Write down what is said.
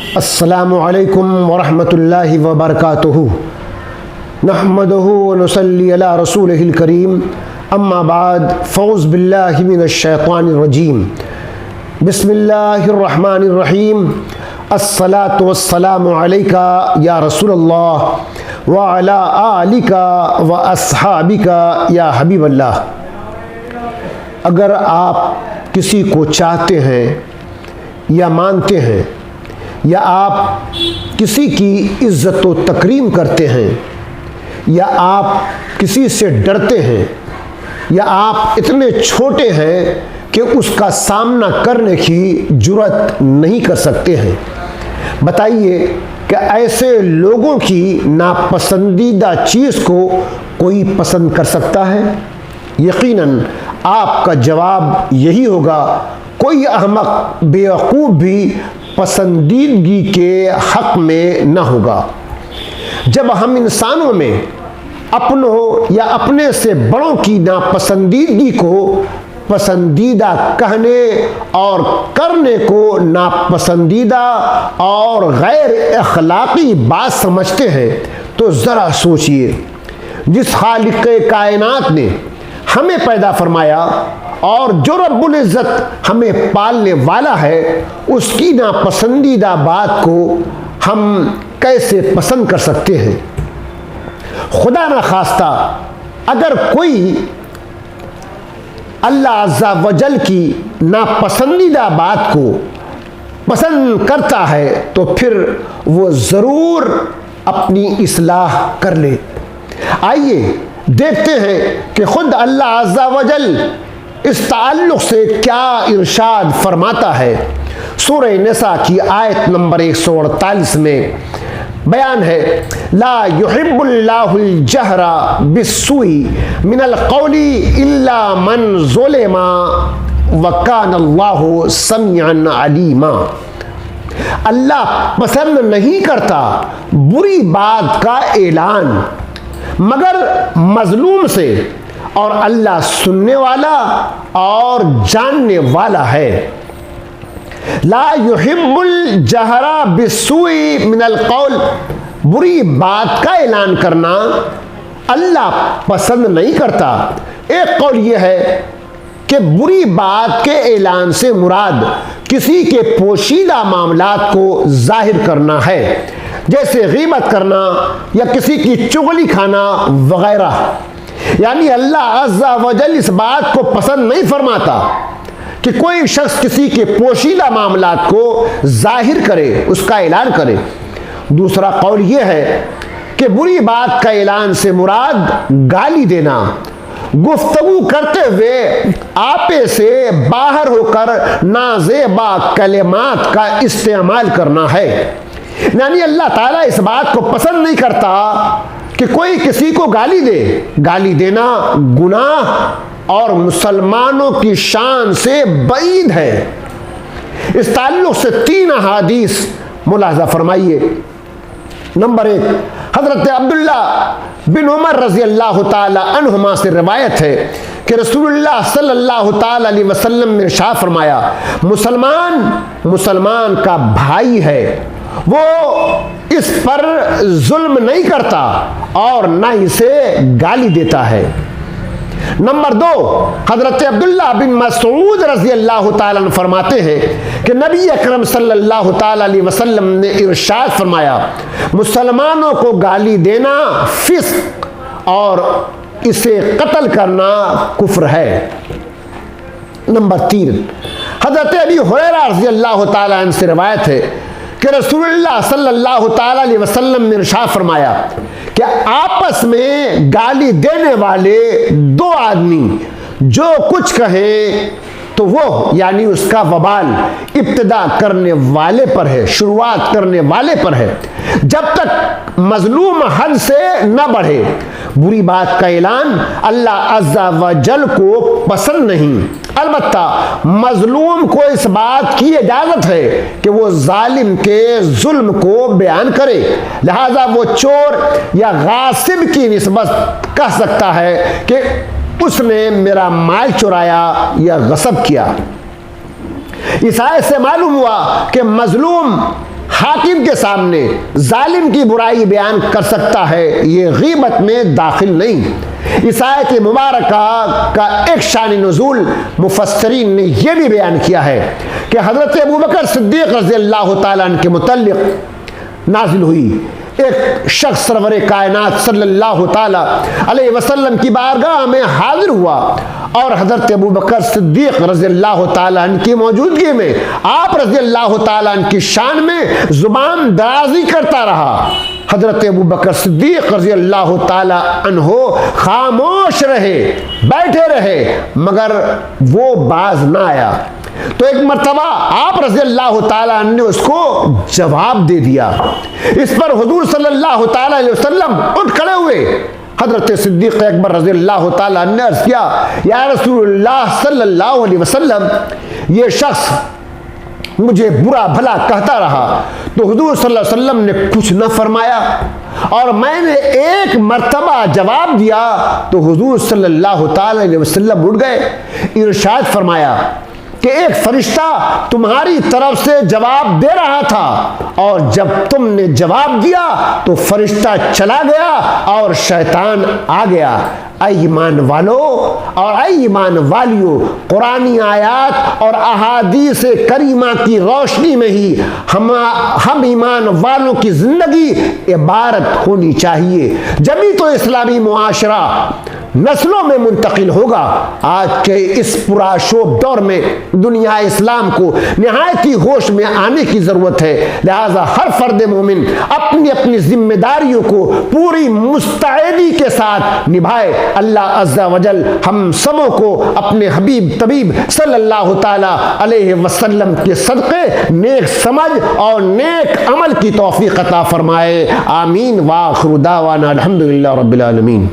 अस्सलामु अलैकुम वरहमतुल्लाहि वबरकातुहू। नहमदुहू व नुसल्ली अला रसूलिहिल करीम। अम्मा बाद फ़ौज़ बिल्लाहि मिनश शैतानिर रजीम। बिस्मिल्लाहिर रहमानिर रहीम। अस्सलातु वस्सलामु अलैका या रसूलल्लाह व अला आलिका व अस्हाबिका या हबीबल्लाह। अगर आप किसी को चाहते हैं या मानते हैं या आप किसी की इज़्ज़त व तकरीम करते हैं या आप किसी से डरते हैं या आप इतने छोटे हैं कि उसका सामना करने की जुर्रत नहीं कर सकते हैं, बताइए कि ऐसे लोगों की नापसंदीदा चीज़ को कोई पसंद कर सकता है? यकीनन आपका जवाब यही होगा, कोई अहमक बेवकूफ़ भी पसंदीदगी के हक़ में न होगा। जब हम इंसानों में अपनों या अपने से बड़ों की नापसंदीदगी को पसंदीदा कहने और करने को नापसंदीदा और गैर अखलाकी बात समझते हैं, तो ज़रा सोचिए, जिस खालिक़े कायनात ने हमें पैदा फरमाया और जो रब्बुल इज़्ज़त हमें पालने वाला है, उसकी नापसंदीदा बात को हम कैसे पसंद कर सकते हैं? खुदा न खास्ता अगर कोई अल्लाह अज़्ज़ा वजल की नापसंदीदा बात को पसंद करता है तो फिर वो ज़रूर अपनी इस्लाह कर ले। आइए देखते हैं कि खुद अल्लाह अज़्ज़ा वजल इस ताल्लुक़ से क्या इरशाद फरमाता है। सूरह निसा की आयत नंबर 148 में बयान है, ला युहिब्बुल्लाहुल जहरा बिस्सुई मिनल क़ौली इल्ला मन ज़ुलिमा व कानल्लाहु समीअन अलीमा। अल्लाह पसंद नहीं करता बुरी बात का ऐलान मगर मजलूम से, और अल्लाह सुनने वाला और जानने वाला है। ला युहिब्बुल जहरा बिस्सुई मिनल क़ौल, बुरी बात का ऐलान करना अल्लाह पसंद नहीं करता। एक कौल यह है कि बुरी बात के ऐलान से मुराद किसी के पोशीदा मामलात को जाहिर करना है, जैसे गीबत करना या किसी की चुगली खाना वगैरह। यानी अल्लाह अज़्ज़ा वजल इस बात को पसंद नहीं फरमाता कि कोई शख्स किसी के पोशीदा मामलात को जाहिर करे, उसका ऐलान करे। दूसरा कौल यह है कि बुरी बात का ऐलान से मुराद गाली देना, गुफ्तगू करते हुए आपे से बाहर होकर नाज़ेबा कलिमात का इस्तेमाल करना है। यानी अल्लाह ताला इस बात को पसंद नहीं करता कि कोई किसी को गाली दे। गाली देना गुनाह और मुसलमानों की शान से बईद है। इस ताल्लुक़ से 3 अहादीस मुलाज़ा फरमाइए। नंबर 1, हज़रत अब्दुल्ला बिन उमर रज़ी अल्लाह ताला अन्हुमा से रिवायत है कि रसूलुल्लाह सल्लल्लाहु ताला अलैहि वसल्लम ने इरशाद फरमाया, मुसलमान का भाई है, वो इस पर जुल्म नहीं करता और ना इसे गाली देता है। नंबर 2, हज़रत अब्दुल्ला बिन मसऊद रज़ी अल्लाह ताला अन्हु फरमाते हैं कि नबी अकरम सल्लल्लाहु ताला अलैहि वसल्लम ने इरशाद फरमाया, मुसलमानों को गाली देना फिस्क और इसे कत्ल करना कुफ्र है। नंबर 3, हज़रत अबी हुरैरा रज़ी अल्लाह ताला अन्हु से रिवायत है कि रसूलुल्लाह सल्लल्लाहु ताला अलैहि वसल्लम ने इरशाद फरमाया कि आपस में गाली देने वाले 2 आदमी जो कुछ कहें तो वो यानी उसका वबाल इब्तिदा करने वाले पर है, शुरुआत करने वाले पर है, जब तक मजलूम हद से न बढ़े। बुरी बात का ऐलान अल्लाह अज़्ज़ा वजल को पसंद नहीं। अलबत्ता मजलूम को इस बात की इजाज़त है कि वो जालिम के जुल्म को बयान करे, लिहाजा वो चोर या गासिब की निस्बत कह सकता है कि उसने मेरा माल चुराया या गसब किया। इस आयत से मालूम हुआ कि मजलूम हाकिम के सामने जालिम की बुराई बयान कर सकता है, ये गीबत में दाखिल नहीं। इस आयत मुबारक का एक शान नुज़ूल मुफस्सरीन ने यह भी बयान किया है कि हज़रत अबू बकर सिद्दीक़ रज़ियल्लाहु ताला अन्हु के मुतल्लिक़ नाजिल हुई। एक शख्स सरवरे कायनात सल्लल्लाहु ताला अलैहि वसल्लम की बारगाह में हाजिर हुआ और हज़रत अबू बकर सिद्दीक़ रज़ियल्लाहु ताला अन्हु की मौजूदगी में आप रज़ियल्लाहु ताला अन्हु की शान में जुबान दराजी करता रहा। हज़रत अबू बकर सिद्दीक़ रज़ियल्लाहु ताला अन्हु खामोश रहे, बैठे रहे, मगर वो बाज ना आया। तो एक मर्तबा आप रज़ियल्लाहु ताला अन्हु ने उसको जवाब दे दिया। इस पर हुजूर सल्लल्लाहु ताला अलैहि वसल्लम उठ खड़े हुए। हज़रत सिद्दीक़ अकबर रज़ियल्लाहु ताला अन्हु ने अर्ज़ किया, या रसूलुल्लाह सल्लल्लाहु अलैहि वसल्लम, ये शख्स मुझे बुरा भला कहता रहा। तो हुजूर सल्लल्लाहु अलैहि वसल्लम ने कुछ न फरमाया और मैंने एक मर्तबा जवाब दिया तो हुजूर सल्लल्लाहु ताला अलैहि वसल्लम उठ गए। इरशाद फरमाया कि एक फरिश्ता तुम्हारी तरफ से जवाब दे रहा था और जब तुमने जवाब दिया तो फरिश्ता चला गया और शैतान आ गया। ऐ ईमान वालो और ऐ ईमान वालियों, कुरानी आयात और अहादीस करीमा की रोशनी में ही हम ईमान वालों की जिंदगी इबारत होनी चाहिए। जभी तो इस्लामी मुआशरा नस्लों में मुंतकिल होगा। आज के इस पुराशोभ दौर में दुनिया इस्लाम को निहायत ही होश में आने की जरूरत है। लिहाजा हर फर्द मोमिन अपनी अपनी जिम्मेदारियों को पूरी मुस्तैदी के साथ निभाए। अल्लाह अज़्ज़ा वजल हम सबों को अपने हबीब तबीब सल्लल्लाहु ताला अलैहि वसल्लम के सदक़े नेक समझ और नेक अमल की तौफीक अता फरमाए। आमीन। व आखिरु दावाना अल्हम्दुलिल्लाहि रब्बिल आलमीन।